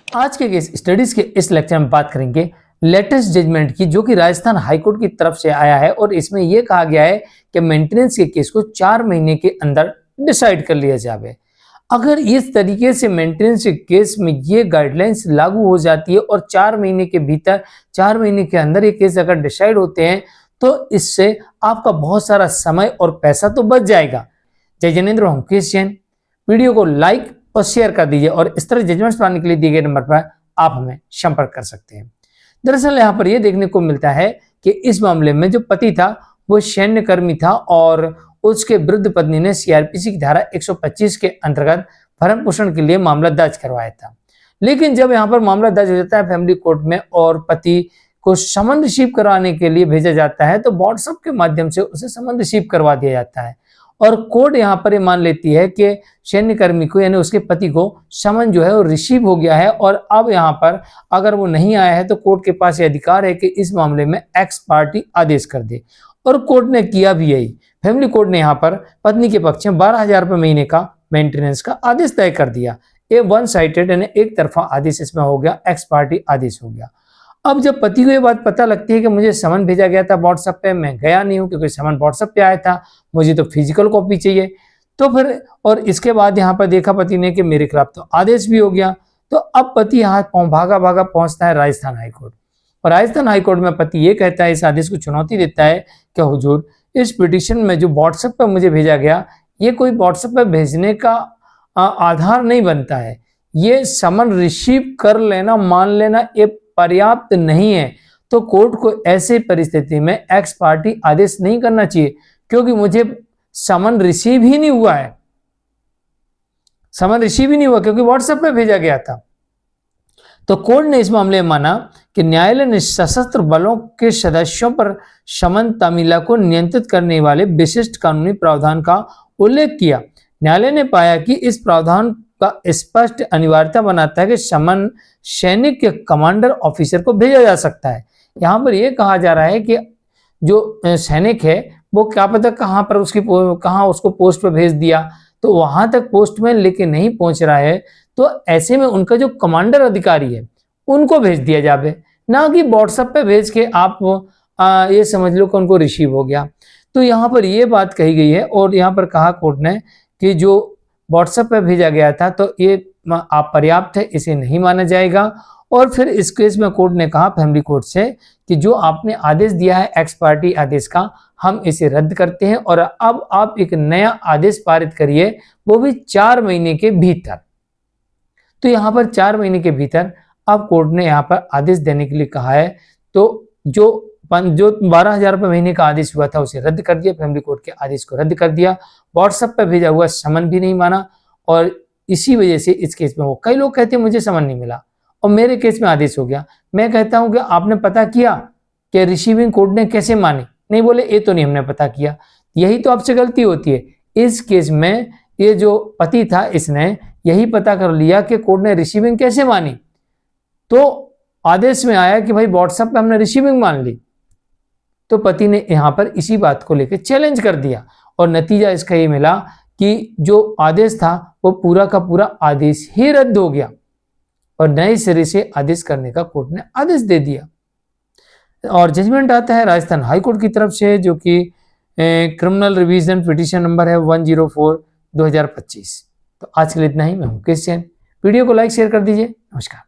आज के case studies के इस लेक्चर में बात करेंगे लेटेस्ट जजमेंट की, जो कि राजस्थान हाईकोर्ट की तरफ से आया है और इसमें यह कहा गया है कि मेंटेनेंस के केस को 4 महीने के अंदर डिसाइड कर लिया जाए। अगर इस तरीके से मेंटेनेंस के केस में ये गाइडलाइंस लागू हो जाती है और 4 महीने के भीतर 4 महीने के अंदर ये केस अगर डिसाइड होते हैं तो इससे आपका बहुत सारा समय और पैसा तो बच जाएगा। जय जिनेंद्र, हम केस जैन। वीडियो को लाइक और शेयर कर दीजिए और इस तरह जजमेंट्स पाने के लिए दिए गए नंबर पर आप हमें संपर्क कर सकते हैं। दरअसल यहाँ पर यह देखने को मिलता है कि इस मामले में जो पति था वो सैन्य कर्मी था और उसके वृद्ध पत्नी ने सीआरपीसी की धारा 125 के अंतर्गत भरण पोषण के लिए मामला दर्ज करवाया था। लेकिन जब यहाँ पर मामला दर्ज हो जाता है फैमिली कोर्ट में और पति को समन रिसीव करवाने के लिए भेजा जाता है तो व्हाट्सएप के माध्यम से उसे समन रिसीव करवा दिया जाता है और कोर्ट यहाँ पर मान लेती है कि सैन्य कर्मी को यानी उसके पति को समन जो है वो रिसीव हो गया है और अब यहाँ पर अगर वो नहीं आया है तो कोर्ट के पास ये अधिकार है कि इस मामले में एक्स पार्टी आदेश कर दे और कोर्ट ने किया भी यही। फैमिली कोर्ट ने यहाँ पर पत्नी के पक्ष में 12,000 रुपये महीने का मेंटेनेंस का आदेश तय कर दिया। ये वन साइडेड यानी एक तरफा आदेश इसमें हो गया, एक्स पार्टी आदेश हो गया। अब जब पति को ये बात पता लगती है कि मुझे समन भेजा गया था व्हाट्सएप पे, मैं गया नहीं हूं क्योंकि समन व्हाट्सएप पे आया था, मुझे तो फिजिकल कॉपी चाहिए, तो फिर और इसके बाद यहाँ पर देखा पति ने कि मेरे खिलाफ तो आदेश भी हो गया। तो अब पति यहाँ भागा भागा पहुंचता है राजस्थान हाईकोर्ट और राजस्थान हाईकोर्ट में पति ये कहता है, इस आदेश को चुनौती देता है कि हुजूर इस पिटिशन में जो व्हाट्सएप पर मुझे भेजा गया ये कोई व्हाट्सएप पर भेजने का आधार नहीं बनता है, ये समन रिसीव कर लेना मान लेना ये पर्याप्त नहीं है। तो कोर्ट को ऐसे परिस्थिति में एक्स पार्टी आदेश नहीं करना चाहिए क्योंकि मुझे समन रिसीव ही नहीं हुआ है, समन रिसीव ही नहीं हुआ क्योंकि व्हाट्सएप पे भेजा गया था। तो कोर्ट ने इस मामले में माना कि न्यायालय ने सशस्त्र बलों के सदस्यों पर समन तामीला को नियंत्रित करने वाले विशिष्ट कानूनी प्रावधान का उल्लेख किया। न्यायालय ने पाया कि इस प्रावधान का स्पष्ट अनिवार्यता बनाता है कि समन सैनिक के कमांडर ऑफिसर को भेजा जा सकता है। यहाँ पर यह कहा जा रहा है कि जो सैनिक है वो क्या पता कहाँ उसको पोस्ट पर भेज दिया, तो वहां तक पोस्ट में लेके नहीं पहुंच रहा है, तो ऐसे में उनका जो कमांडर अधिकारी है उनको भेज दिया जाए, ना कि व्हाट्सएप पे भेज के आप ये समझ लो कि उनको रिसीव हो गया। तो यहाँ पर ये बात कही गई है और यहाँ पर कहा कोर्ट ने कि जो व्हाट्सएप पे भेजा गया था तो ये आप पर्याप्त है, इसे नहीं माना जाएगा। और फिर इस केस में कोर्ट ने कहा फैमिली कोर्ट से कि जो आपने आदेश दिया है एक्स पार्टी आदेश का, हम इसे रद्द करते हैं और अब आप एक नया आदेश पारित करिए, वो भी 4 महीने के भीतर। तो यहाँ पर 4 महीने के भीतर अब कोर्ट ने यहाँ पर आदेश देने के लिए कहा है। तो जो 12,000 रुपये महीने का आदेश हुआ था उसे रद्द कर दिया, फैमिली कोर्ट के आदेश को रद्द कर दिया। व्हाट्सएप पर भेजा हुआ समन भी नहीं माना और इसी वजह से इस केस में हो, कई लोग कहते हैं मुझे समन नहीं मिला और मेरे केस में आदेश हो गया। मैं कहता हूं कि आपने पता किया कि रिसीविंग कोर्ट ने कैसे मानी? नहीं बोले ये तो नहीं हमने पता किया। यही तो आपसे गलती होती है। इस केस में ये जो पति था इसने यही पता कर लिया कि कोर्ट ने रिसीविंग कैसे मानी, तो आदेश में आया कि भाई व्हाट्सएप पे हमने रिसीविंग मान ली। तो पति ने यहाँ पर इसी बात को लेकर चैलेंज कर दिया और नतीजा इसका ये मिला कि जो आदेश था वो पूरा का पूरा आदेश ही रद्द हो गया और नए सिरे से आदेश करने का कोर्ट ने आदेश दे दिया। और जजमेंट आता है राजस्थान हाईकोर्ट की तरफ से, जो कि क्रिमिनल रिवीजन पिटीशन नंबर है 104/2025। तो आज के लिए इतना ही। मैं हूं केस जैन। वीडियो को लाइक शेयर कर दीजिए। नमस्कार।